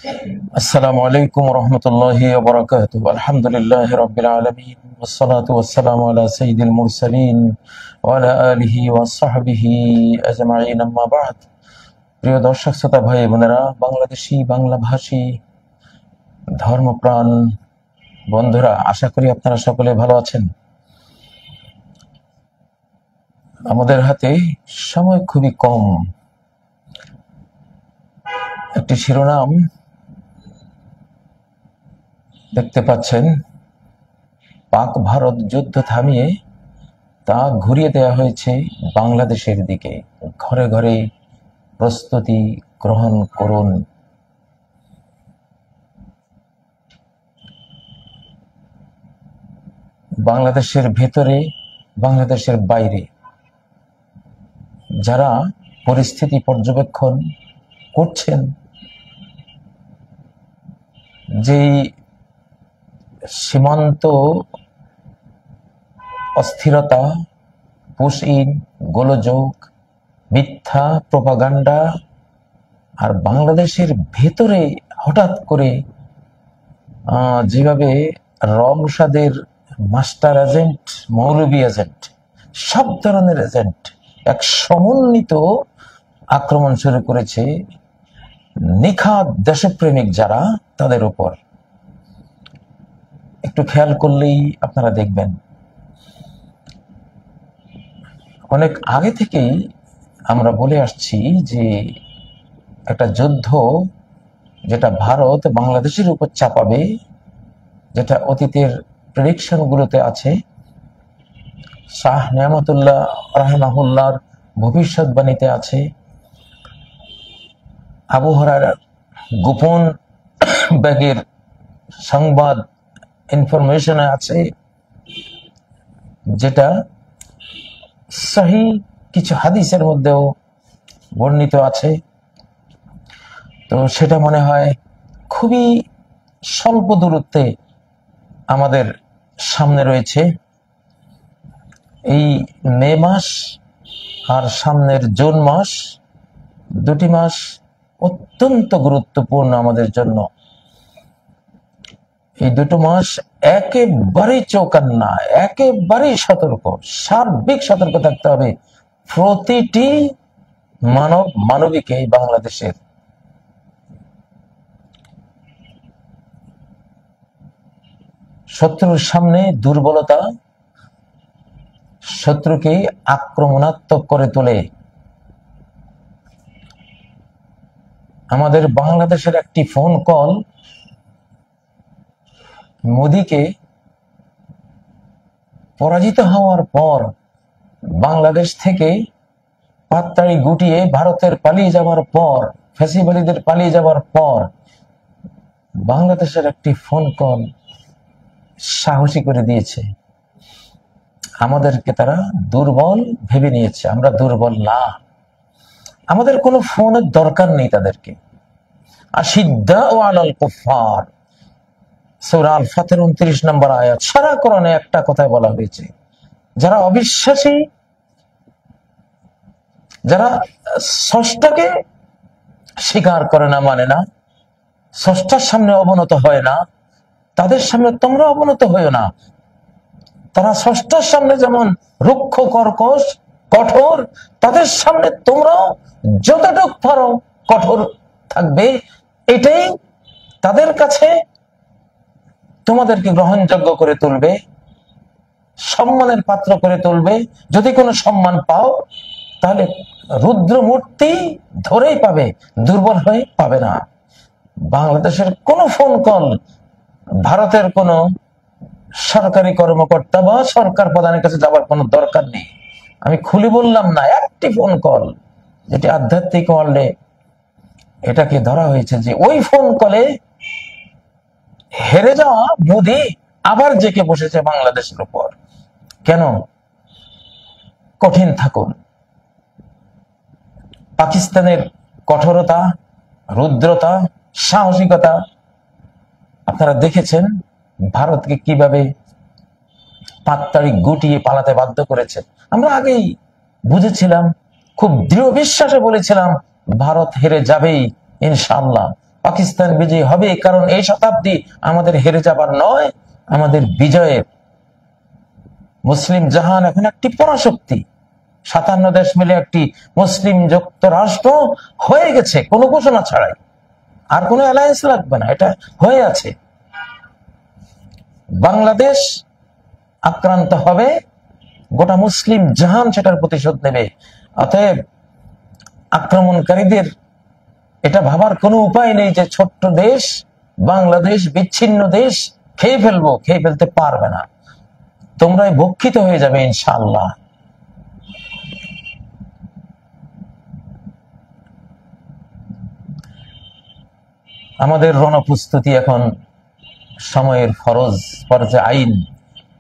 আসসালামু আলাইকুম রহমতুল্লাহি ওয়া বারাকাতুহু। আলহামদুলিল্লাহি রাব্বিল আলামিন ওয়াসসালাতু ওয়াসসালামু আলা সাইয়্যিদিল মুরসালিন ওয়া আলা আলিহি ওয়া সাহবিহি আজমাইন, আম্মা বা'দ। প্রিয় দর্শক শ্রোতা ভাই বোনেরা, বাংলাদেশি বাংলাভাষী ধর্মপ্রাণ বন্ধুরা, আশা করি আপনারা সকলে ভালো আছেন। আমাদের হাতে সময় খুবই কম। একটি শিরোনাম দেখতে পাচ্ছেন, পাক ভারত যুদ্ধ থামিয়ে তা ঘুরিয়ে দেওয়া হয়েছে বাংলাদেশের দিকে। ঘরে ঘরে প্রস্তুতি গ্রহণ করুন। বাংলাদেশের ভেতরে, বাংলাদেশের বাইরে যারা পরিস্থিতি পর্যবেক্ষণ করছেন, যেই সীমান্ত অস্থিরতা, পুশইন, গোলযোগ, মিথ্যা প্রোপাগান্ডা, আর বাংলাদেশের ভেতরে হঠাৎ করে যেভাবে রমসাদের মাস্টার এজেন্ট, মৌলবী এজেন্ট, সব ধরনের এজেন্ট এক সমন্বিত আক্রমণ শুরু করেছে নিখাদ দেশপ্রেমিক যারা, তাদের উপর একটু খেয়াল করলেই আপনারা দেখবেন। অনেক আগে থেকেই আমরা বলে আসছি যে একটা যুদ্ধ যেটা ভারত বাংলাদেশের উপর চাপাবে, যেটা অতীতের প্রেডিকশন গুলোতে আছে, শাহ নেয়ামতুল্লাহ রাহিমাহুল্লাহর ভবিষ্যৎবাণীতে আছে, আবু হুরায়রার গোপন ব্যাগের সংবাদ ইনফরমেশনে আছে, যেটা সহি কিছু হাদিসের মধ্যেও বর্ণিত আছে। তো সেটা মনে হয় খুবই স্বল্প দূরত্বে আমাদের সামনে রয়েছে। এই মে মাস আর সামনের জুন মাস, দুটি মাস অত্যন্ত গুরুত্বপূর্ণ আমাদের জন্য। এই দুটো মাস একেবারেই চৌকান্না, একেবারেই সতর্ক, সার্বিক সতর্ক থাকতে হবে প্রতিটি মানবিক এই বাংলাদেশের। শত্রুর সামনে দুর্বলতা শত্রুকে আক্রমণাত্মক করে তোলে। আমাদের বাংলাদেশের একটি ফোন কল মোদিকে পরাজিত হওয়ার পর, বাংলাদেশ থেকে পাততাড়ি গুটিয়ে ভারতের পালিয়ে যাওয়ার পর, ফ্যাসিবাদীদের পালিয়ে যাওয়ার পর, বাংলাদেশের একটি ফোন কল সাহসী করে দিয়েছে। আমাদেরকে তারা দুর্বল ভেবে নিয়েছে। আমরা দুর্বল না, আমাদের কোনো ফোনের দরকার নেই তাদেরকে। আশিদ্দাউ আলাল কুফার, সূরা আল ফাতর 29 নম্বর আয়াত। সারা কোরআনে একটা কথাই বলা হয়েছে, যারা অবিশ্বাসী, যারা স্রষ্টাকে স্বীকার করে না, মানে না, স্রষ্টার সামনে অবনত হয় না, তাদের সামনে তোমরা অবনত হইও না। তারা স্রষ্টার সামনে যেমন রুক্ষ, কর্কশ, কঠোর, তাদের সামনে তোমরাও যতটুকু পারো কঠোর থাকবে। এটাই তাদের কাছে তোমাদেরকে গ্রহণযোগ্য করে তুলবে, সম্মানের পাত্র করে তুলবে। যদি কোনো সম্মান পাও, তাহলে রুদ্রমূর্তি ধরেই পাবে, দুর্বল হয়ে পাবে না। বাংলাদেশের কোনো ফোন কল ভারতের কোনো সরকারি কর্মকর্তা বা সরকার প্রধানের কাছে যাওয়ার কোনো দরকার নেই। আমি খুলে বললাম না, একটি ফোন কল যেটি আধ্যাত্মিক ওয়ার্ল্ডে এটাকে ধরা হয়েছে যে ওই ফোন কলে হেরে যাওয়া মোদি আবার জেকে বসেছে বাংলাদেশের উপর। কেন? কঠিন থাকুন। পাকিস্তানের কঠোরতা, রুদ্রতা, সাহসিকতা আপনারা দেখেছেন, ভারতকে কিভাবে পাততাড়ি গুটিয়ে পালাতে বাধ্য করেছে। আমরা আগেই বুঝেছিলাম, খুব দৃঢ় বিশ্বাসে বলেছিলাম ভারত হেরে যাবেই ইনশাআল্লাহ। পাকিস্তান বিজয়ী হবে, কারণ এই শতাব্দী আমাদের হেরে যাবার নয়, আমাদের বিজয়ের। মুসলিম জাহান এখন একটি পরাশক্তি। 57 দেশ মিলে একটি মুসলিম যুক্তরাষ্ট্র হয়ে গেছে কোনো ঘোষণা ছাড়াই, আর কোনো অ্যালায়েন্স লাগবে না, এটা হয়ে আছে। বাংলাদেশ আক্রান্ত হবে, গোটা মুসলিম জাহান সেটার প্রতিশোধ নেবে। অতএব আক্রমণকারীদের এটা ভাবার কোনো উপায় নেই যে ছোট্ট দেশ বাংলাদেশ, বিচ্ছিন্ন দেশ, খেয়ে ফেলবো, খেয়ে ফেলতে পারবে না, তোমরাই ভক্ষিত হয়ে যাবে ইনশাআল্লাহ। আমাদের রণপ্রস্তুতি এখন সময়ের ফরজে আইন।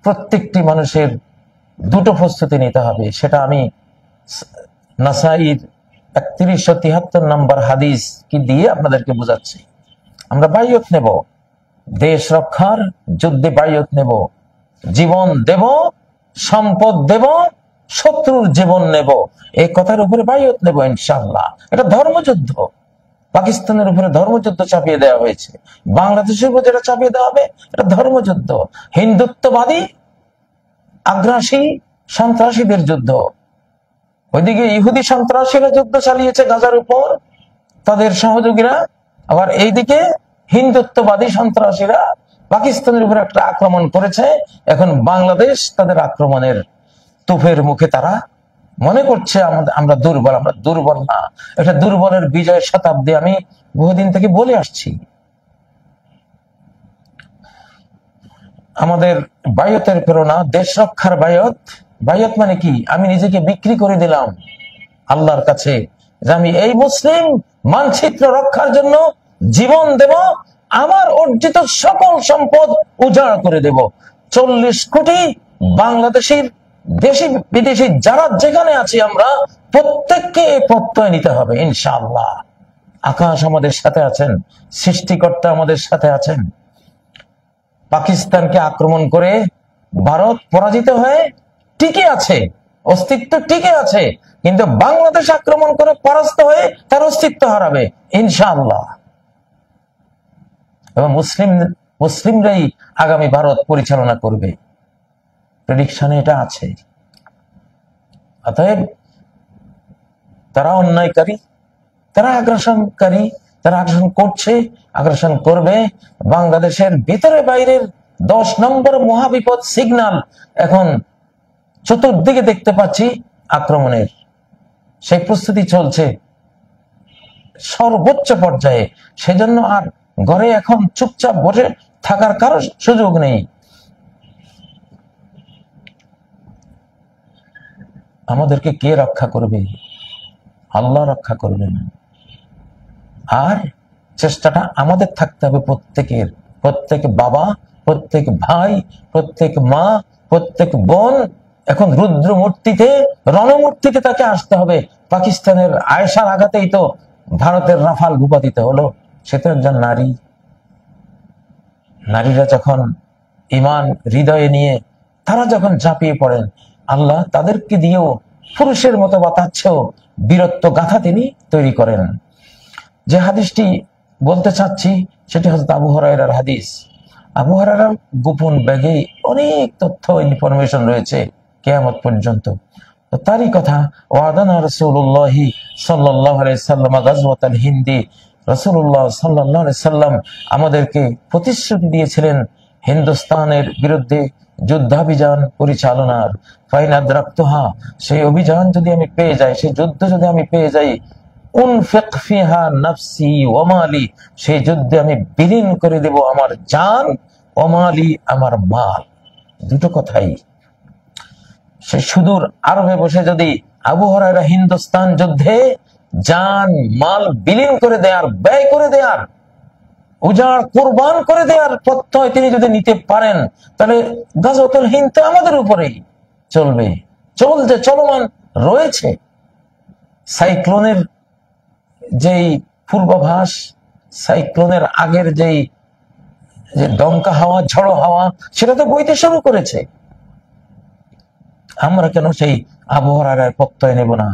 প্রত্যেকটি মানুষের দুটো প্রস্তুতি নিতে হবে। সেটা আমি নাসাইর 3173 নম্বর হাদিস কি দিয়ে আপনাদেরকে বোঝাচ্ছি। আমরা বাইয়ত নেব, দেশ রক্ষার যুদ্ধে বাইয়ত নেব, জীবন দেব, সম্পদ দেব, শত্রুর জীবন নেব, এই কথার উপরে বাইয়ত নেব ইনশাআল্লাহ। এটা ধর্মযুদ্ধ। পাকিস্তানের উপরে ধর্মযুদ্ধ চাপিয়ে দেওয়া হয়েছে, বাংলাদেশের উপর যেটা চাপিয়ে দেওয়া হবে এটা ধর্মযুদ্ধ, হিন্দুত্ববাদী আগ্রাসী সন্ত্রাসীদের যুদ্ধ। ওইদিকে ইহুদি সন্ত্রাসীরা যুদ্ধ চালিয়েছে গাজার উপর, তাদের সহযোগীরা, আবার এইদিকে হিন্দুত্ববাদী সন্ত্রাসীরা পাকিস্তানের উপর একটা আক্রমণ করেছে। এখন বাংলাদেশ তাদের আক্রমণের তুফের মুখে, তারা মনে করছে আমরা দুর্বল। আমরা দুর্বল না, এটা দুর্বলের বিজয়ের শতাব্দী, আমি বহুদিন থেকে বলে আসছি। আমাদের বায়তের প্রেরণা দেশ রক্ষার বায়ত। বায়ত মানে কি? আমি নিজেকে বিক্রি করে দিলাম আল্লাহর কাছে যে আমি এই মুসলিম মানচিত্র রক্ষার জন্য জীবন দেব, আমার অর্জিত সকল সম্পদ উজাড় করে দেব। 40 কোটি বাংলাদেশের দেশি বিদেশি যারা যেখানে আছি আমরা প্রত্যেককে প্রত্যয় নিতে হবে ইনশাআল্লাহ। আকাশ আমাদের সাথে আছেন, সৃষ্টিকর্তা আমাদের সাথে আছেন। পাকিস্তানকে আক্রমণ করে ভারত পরাজিত হয়ে টিকে আছে, অস্তিত্ব টিকে আছে, কিন্তু বাংলাদেশ আক্রমণ করে পরাস্ত হয়ে তার অস্তিত্ব হারাবে ইনশাআল্লাহ। এবং মুসলিমরাই আগামী ভারত পরিচালনা করবে, প্রেডিকশনে এটা আছে। অতএব তারা অন্যায়কারী, তারা আগ্রাসনকারী, তারা আগ্রাসন করছে, আগ্রাসন করবে। বাংলাদেশের ভিতরে বাইরের 10 নম্বর মহাবিপদ সিগন্যাল এখন চতুর্দিকে দেখতে পাচ্ছি আক্রমণের। সেই প্রস্তুতি চলছে সর্বোচ্চ পর্যায়ে। সেজন্য আর ঘরে এখন চুপচাপ বসে থাকার কারো সুযোগ নেই। আমাদেরকে কে রক্ষা করবে? আল্লাহ রক্ষা করবেন। আর চেষ্টাটা আমাদের থাকতে হবে প্রত্যেকের, প্রত্যেক বাবা, প্রত্যেক ভাই, প্রত্যেক মা, প্রত্যেক বোন। এখন রুদ্র মূর্তিতে, রণমূর্তিতে তাকে আসতে হবে। পাকিস্তানের আয়েশার আঘাতেই তো ভারতের রাফাল ভূপাতিত হলো, সে তো একজন নারী। নারীরা যখন ঈমান হৃদয়ে নিয়ে তারা যখন ঝাঁপিয়ে পড়েন, আল্লাহ তাদেরকে দিয়েও পুরুষের মতো বা তার চেয়েও বীরত্ব গাথা তিনি তৈরি করেন। যে হাদিসটি বলতে চাচ্ছি সেটি হযরত আবু হুরায়রার হাদিস। আবু হুরায়রার গোপন ব্যাগে অনেক তথ্য ইনফরমেশন রয়েছে কিয়ামত পর্যন্ত। তো তারই কথা, ওয়াদানা রাসূলুল্লাহ সাল্লাল্লাহু আলাইহি সাল্লাম গাজওয়াতুল হিন্দি। রাসূলুল্লাহ সাল্লাল্লাহু আলাইহি সাল্লাম আমাদেরকে প্রতিশ্রুতি দিয়েছিলেন হিন্দুস্তানের বিরুদ্ধে যুদ্ধাভিযান পরিচালনার। ফাইন আদরাকতুহা, সেই অভিযান যদি আমি পেয়ে যাই, সেই যুদ্ধ যদি আমি পেয়ে যাই, উনফিক ফিহা নাফসি ওয়া মালি, সেই যুদ্ধে আমি বিলীন করে দেব আমার জান, ওয়া মালি, আমার মাল। দুটো কথাই। সে সুদূর আরবে বসে যদি আবু হুরায়রা হিন্দুস্তান যুদ্ধে জান মাল বিলীন করে দেয়ার, ব্যয় করে দেয়ার, উজাড় কুরবান করে দেওয়ার প্রত্যয় তিনি যদি নিতে পারেন, তাহলে গাজওয়াতুল হিন্দ তো আমাদের উপরেই চলবে, চলমান রয়েছে। সাইক্লোনের যেই পূর্বাভাস, সাইক্লোনের আগের যেই দমকা হাওয়া, ঝড়ো হাওয়া, সেটা তো বইতে শুরু করেছে। আমরা কেন সেই আবহাওয়ার প্রত্যয় নেব না?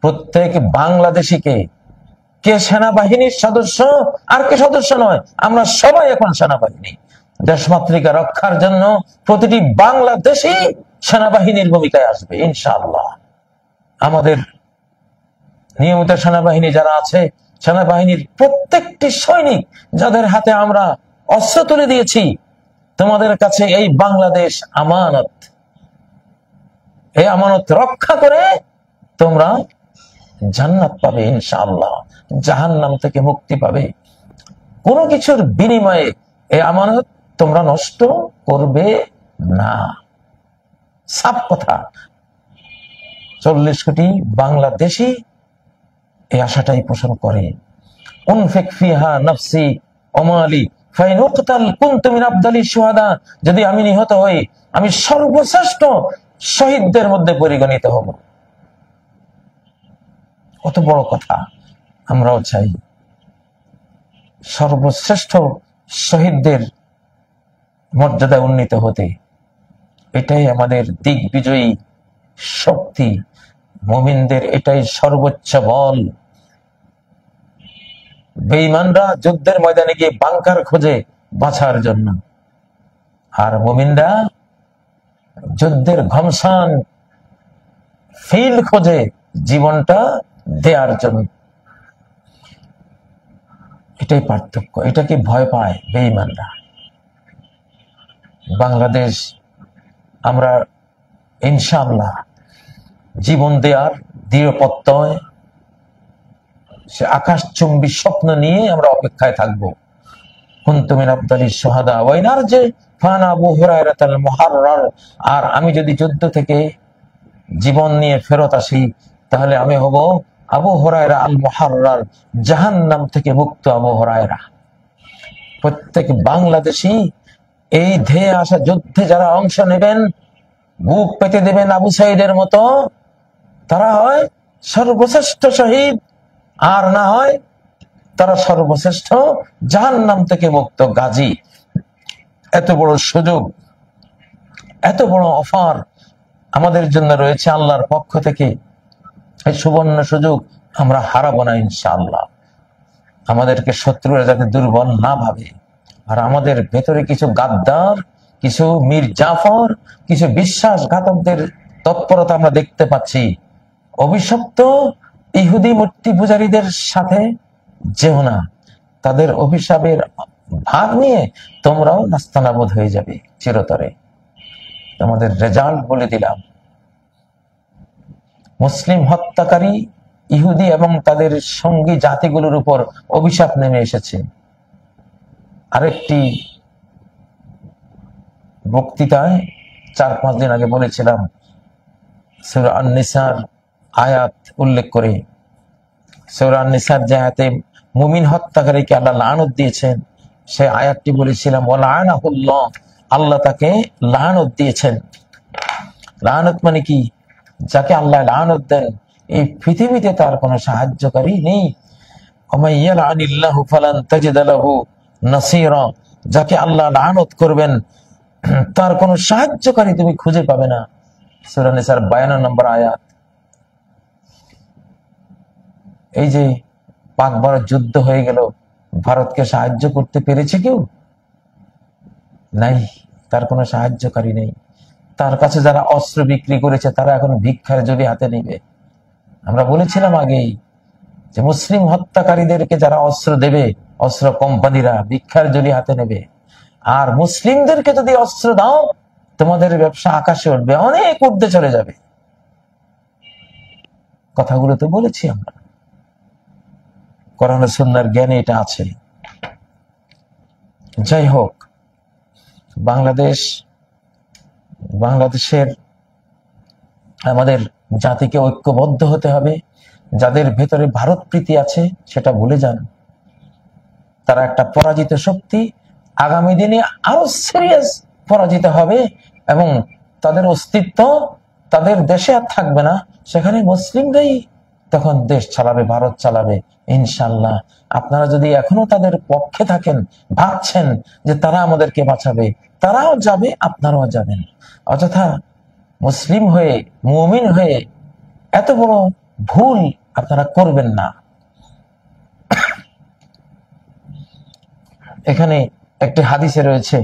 প্রত্যেক বাংলাদেশিকে কে সেনাবাহিনীর সদস্য আর কে সদস্য নয়, আমরা সবাই এখন সেনাবাহিনী। দেশমাতৃকা রক্ষার জন্য প্রতিটি বাংলাদেশি সেনাবাহিনীর ভূমিকায় আসবে ইনশাআল্লাহ। আমাদের নিয়মিত সেনাবাহিনী যারা আছে, সেনাবাহিনীর প্রত্যেকটি সৈনিক যাদের হাতে আমরা অস্ত্র তুলে দিয়েছি, তোমাদের কাছে এই বাংলাদেশ আমানত। এই আমানত রক্ষা করে তোমরা জান্নাত পাবে ইনশাআল্লাহ, জাহান্নাম থেকে মুক্তি পাবে। কোনো কিছুর বিনিময়ে এই আমানত তোমরা নষ্ট করবে না। সাফ কথা। 40 কোটি বাংলাদেশি এই আশাটাই পোষণ করে। উনফিক ফিহা নাফসি ওমালি ফাইন উকতাল কুনতু মিন আফদালি শুহাদা, যদি আমি নিহত হই আমি সর্বশ্রেষ্ঠ শহীদদের মধ্যে পরিগণিত হব। কত বড় কথা। আমরাও চাই সর্বশ্রেষ্ঠ শহীদদের মর্যাদায় উন্নীত হতে। এটাই আমাদের দিগ্বিজয়ী শক্তি, মুমিনদের এটাই সর্বোচ্চ বল। বেঈমানরা যুদ্ধের ময়দানে গিয়ে বাংকার খোঁজে বাঁচার জন্য, আর মুমিনরা যুদ্ধের ঘমসান ফিল্ড খোঁজে জীবনটা দেওয়ার জন্য। এটাই পার্থক্য। এটাকে ভয় পায় বেঈমানরা। বাংলাদেশ আমরা ইনশাআল্লাহ জীবন দেওয়ার দৃঢ় প্রত্যয়, সে আকাশচুম্বী স্বপ্ন নিয়ে আমরা অপেক্ষায় থাকবো। কুনতু মিন আফদালিশ শুহাদা ওয়া ইন আরজি ফানা আবু হুরায়রাতাল মুহাররার, আর আমি যদি যুদ্ধ থেকে জীবন নিয়ে ফেরত আসি তাহলে আমি হব আবু হুরায়রা আল মুহাররার, জাহান্নাম থেকে মুক্ত আবু হুরায়রা। প্রত্যেক বাংলাদেশী এই ধেয়ে আসা যুদ্ধে যারা অংশ নেবেন, বুক পেতে দেবেন আবু সাইদের মতো, তারা হয় সর্বশ্রেষ্ঠ শহীদ, আর না হয় তারা সর্বশ্রেষ্ঠ জাহান্নাম থেকে মুক্ত গাজী। এত বড় সুযোগ, এত বড় অফার আমাদের জন্য রয়েছে আল্লাহর পক্ষ থেকে। এই সুবর্ণ সুযোগ আমরা হারাবো না ইনশাআল্লাহ। আমাদেরকে শত্রুরা যাতে দুর্বল না ভাবে। আর আমাদের ভেতরে কিছু গাদ্দার, কিছু মীর জাফর, কিছু বিশ্বাসঘাতকদের তৎপরতা আমরা দেখতে পাচ্ছি। অভিশপ্ত ইহুদি মূর্তি পূজারীদের সাথে যেও না, তাদের অভিশাপের ভাগ নিয়ে তোমরাও নাস্তানাবুদ হয়ে যাবে চিরতরে। তোমাদের রেজাল্ট বলে দিলাম। মুসলিম হত্যাকারী ইহুদি এবং তাদের সঙ্গী জাতিগুলোর উপর অভিশাপ নেমে এসেছে। আরেকটি বক্তৃতায় 4-5 দিন আগে বলেছিলাম, সূরা আন-নিসার আয়াত উল্লেখ করে, সূরা আন-নিসার যে আয়াতে মুমিন হত্যাকারীকে আল্লাহ লানত দিয়েছেন, সেই আয়াতটি বলেছিলাম ওয়ালানাহুল্লাহ, আল্লাহ তাকে লানত দিয়েছেন। লানত মানে কি? যাকে আল্লাহ লানত দেন এই পৃথিবীতে তার কোনো সাহায্যকারী নেই। ওমাইয়ালানিল্লাহু ফালান তাজিদ লাহু নাসীরা, যাকে আল্লাহ লানত করবেন তার কোনো সাহায্যকারী তুমি খুঁজে পাবে না। সূরা নিসার 52 নম্বর আয়াত। এই যে পাক ভারত যুদ্ধ হয়ে গেল, ভারতকে সাহায্য করতে পেরেছে কেউ? নাই, তার কোনো সাহায্যকারী নেই। তার কাছে যারা অস্ত্র বিক্রি করেছে তারা এখন ভিক্ষার ঝুলি হাতে নিবে। আমরা বলেছিলাম আগেই যে মুসলিম হত্যাকারীদেরকে যারা অস্ত্র দেবে, অস্ত্র কোম্পানিরা ভিক্ষার ঝুলি হাতে নেবে। আর মুসলিমদেরকে যদি অস্ত্র দাও, তোমাদের ব্যবসা আকাশে উঠবে, অনেক ঊর্ধ্বে চলে যাবে। কথাগুলো তো বলেছি আমরা, কোরআন ও সুন্নাহর জ্ঞানে এটা আছে। যাই হোক, বাংলাদেশের আমাদের জাতিকে ঐক্যবদ্ধ হতে হবে। যাদের ভেতরে ভারত প্রীতি আছে সেটা ভুলে যান। তারা একটা পরাজিত শক্তি, আগামী দিনে আরো সিরিয়াস পরাজিত হবে এবং তাদের অস্তিত্ব তাদের দেশে আর থাকবে না। সেখানে মুসলিমরাই তখন দেশ চালাবে, ভারত চালাবে ইনশাল্লাহ। আপনারা যদি এখনো তাদের পক্ষে থাকেন, ভাবছেন যে তারা আমাদেরকে বাঁচাবে, তারাও যাবে, আপনারাও যাবেন। অযথা মুসলিম হয়ে, মুমিন হয়ে এত বড় ভুল আপনারা করবেন না। এখানে একটি হাদিসে রয়েছে,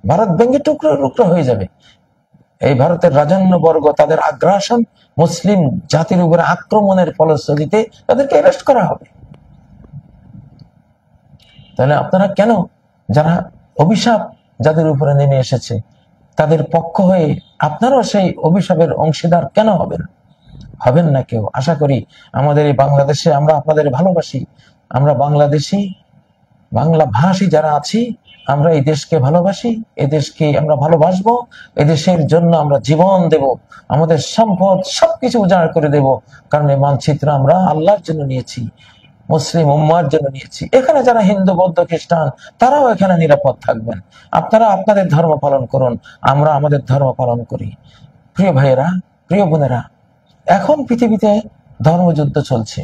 ভারত ভেঙে টুকরো টুকরো হয়ে যাবে। এই ভারতের রাজন্য বর্গ তাদের আগ্রাসন, মুসলিম জাতির উপরে আক্রমণের ফলশ্রুতিতে তাদেরকে অ্যারেস্ট করা হবে। তাহলে আপনারা কেন, যারা অভিশাপ যাদের উপরে নেমে এসেছে তাদের পক্ষ হয়ে আপনারাও সেই অভিশাপের অংশীদার কেন হবেন? হবেন না কেউ। আশা করি আমাদের এই বাংলাদেশে আমরা আপনাদের ভালোবাসি, আমরা বাংলাদেশি বাংলা ভাষী যারা আছি আমরা এই দেশকে ভালোবাসি, এই দেশকে আমরা ভালোবাসবো, এই দেশের জন্য আমরা জীবন দেব, আমাদের সম্পদ সবকিছু উজাড় করে দেব। কারণ এই মানচিত্র আমরা আল্লাহর জন্য নিয়েছি, মুসলিম উম্মার জন্য নিয়েছি। এখানে যারা হিন্দু বৌদ্ধ খ্রিস্টান তারাও এখানে নিরাপদ থাকবেন। আপনারা আপনাদের ধর্ম পালন করুন, আমরা আমাদের ধর্ম পালন করি। প্রিয় ভাইয়েরা, প্রিয় বোনেরা, এখন পৃথিবীতে ধর্মযুদ্ধ চলছে।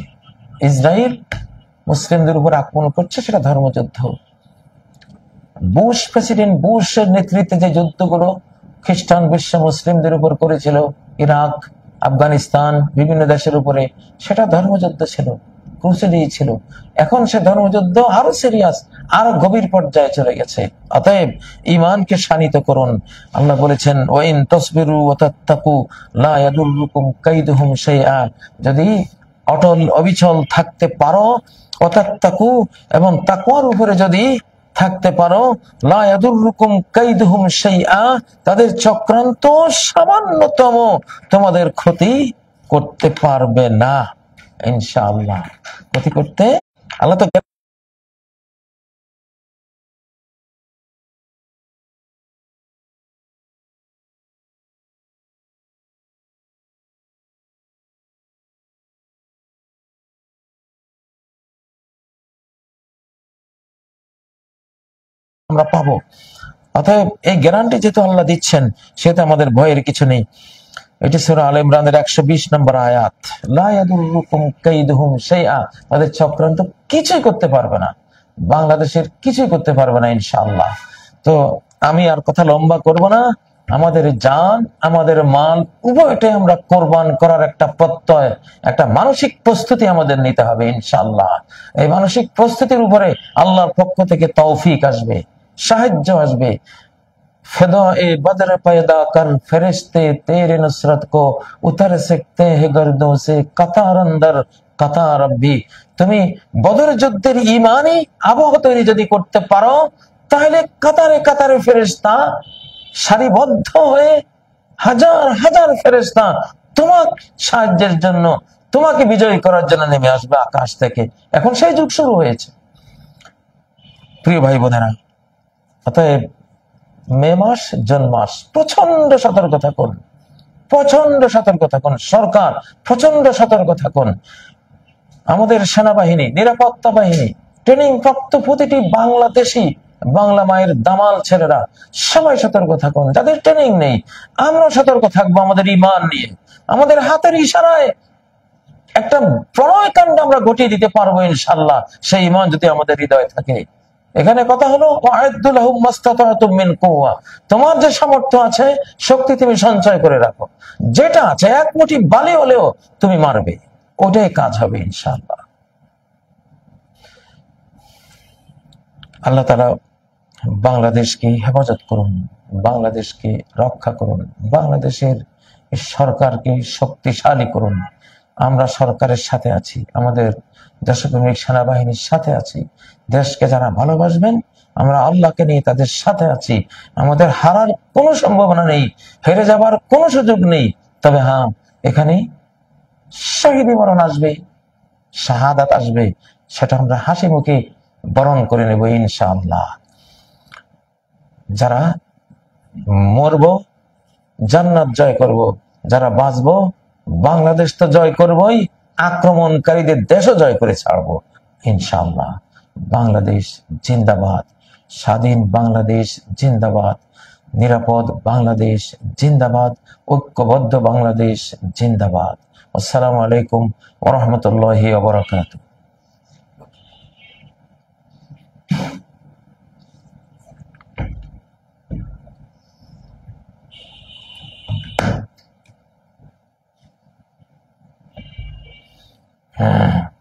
ইসরায়েল মুসলিমদের উপর আক্রমণ করছে, সেটা ধর্মযুদ্ধ। বুশ প্রেসিডেন্ট বুশের নেতৃত্বে যে যুদ্ধগুলো খ্রিস্টান বিশ্ব মুসলিমদের উপর করেছিল, ইরাক, আফগানিস্তান, বিভিন্ন দেশের উপরে, সেটা ধর্মযুদ্ধ ছিল, ক্রুসেডই ছিল। এখন সে ধর্মযুদ্ধ আরো সিরিয়াস, আরো গভীর পর্যায়ে চলে গেছে। অতএব ঈমানকে শানিত করুন। আল্লাহ বলেছেন, ওয়াইন তাসবিরু ওয়া তাত্তাকু লা ইয়াদুররুকুম কাইদুহুম শাইআ, যদি অটল অবিচল থাকতে পারো, ওয়া তাত্তাকু, এবং তাকওয়ার উপরে যদি থাকতে পারো, লা ইয়াদুররুকুম কাইদুহুম শাইআ, তাদের চক্রান্ত সামান্যতম তোমাদের ক্ষতি করতে পারবে না ইনশাআল্লাহ। ক্ষতি করতে আল্লাহ তো আমরা পাবো। অতএব এই গ্যারান্টি যেহেতু আল্লাহ দিচ্ছেন, সেটা আমাদের ভয়ের কিছু নেই। এটি সূরা আলে ইমরানের 120 নম্বর আয়াত। লা ইয়াদুররুকুম কাইদুহুম শাইআ, তাদের চক্রান্ত কিছুই করতে পারবে না, বাংলাদেশের কিছুই করতে পারবে না ইনশাআল্লাহ। তো আমি আর কথা লম্বা করব না। আমাদের জান, আমাদের মাল উভয়টাই আমরা কোরবান করার একটা প্রত্যয়, একটা মানসিক প্রস্তুতি আমাদের নিতে হবে ইনশাআল্লাহ। এই মানসিক প্রস্তুতির উপরে আল্লাহর পক্ষ থেকে তৌফিক আসবে, সাহায্য আসবে। फिदा-ए बद्र पैदा कर फरिश्ते तेरे नुसरत को उतर सकते हैं गर्दों से कतार अंदर कतार अभी। তুমি বদর যুদ্ধের ঈমানি আবহ তৈরি যদি করতে পারো, তাহলে কাতারে কাতারে ফেরেশতা সারিবদ্ধ হয়ে হাজার হাজার ফেরেশতা তোমার সাহায্যের জন্য, তোমাকে বিজয়ী করার জন্য নেমে আসবে আকাশ থেকে। এখন সেই যুগ শুরু হয়েছে প্রিয় ভাই বোনেরা। অতএব মে মাস, জুন মাস, প্রচন্ড সতর্ক থাকুন, প্রচন্ড সতর্ক থাকুন। সরকার প্রচন্ড সতর্ক থাকুন। আমাদের সেনাবাহিনী, নিরাপত্তা বাহিনী, ট্রেনিং প্রাপ্ত প্রতিটি বাংলাদেশি, বাংলা মায়ের দামাল ছেলেরা সবাই সতর্ক থাকুন। যাদের ট্রেনিং নেই, আমরা সতর্ক থাকবো আমাদের ঈমান নিয়ে। আমাদের হাতের ইশারায় একটা প্রলয় কাণ্ড আমরা ঘটিয়ে দিতে পারবো ইনশাআল্লাহ, সেই ঈমান যদি আমাদের হৃদয়ে থাকে। এখানে কথা হলো, তোমার যে সামর্থ্য আছে, শক্তি তুমি সঞ্চয় করে রাখো। যেটা আছে, এক মুঠি বালি হলেও তুমি মারবে, ওটাই কাজ হবে ইনশাআল্লাহ। আল্লাহ তাআলা বাংলাদেশকে হেফাজত করুন, বাংলাদেশকে রক্ষা করুন, বাংলাদেশের সরকারকে শক্তিশালী করুন। আমরা সরকারের সাথে আছি, আমাদের দেশপ্রেমিক সেনাবাহিনীর সাথে আছি। দেশকে যারা ভালোবাসবেন, আমরা আল্লাহকে নিয়ে তাদের সাথে আছি। আমাদের হারার কোনো সম্ভাবনা নেই, হেরে যাবার কোনো সুযোগ নেই। তবে হ্যাঁ, এখানে শহীদ মরণ আসবে, শাহাদাত আসবে, সেটা আমরা হাসি মুখে বরণ করে নেব ইনশাআল্লাহ। যারা মরব জান্নাত জয় করব, যারা বাঁচবো বাংলাদেশ তো জয় করবই, আক্রমণকারীদের দেশও জয় করে ছাড়বো ইনশাআল্লাহ। বাংলাদেশ জিন্দাবাদ, স্বাধীন বাংলাদেশ জিন্দাবাদ, নিরাপদ বাংলাদেশ জিন্দাবাদ, ঐক্যবদ্ধ বাংলাদেশ জিন্দাবাদ। আসসালামু আলাইকুম ওয়া রাহমাতুল্লাহি ওয়া বারাকাতুহু। হ্যাঁ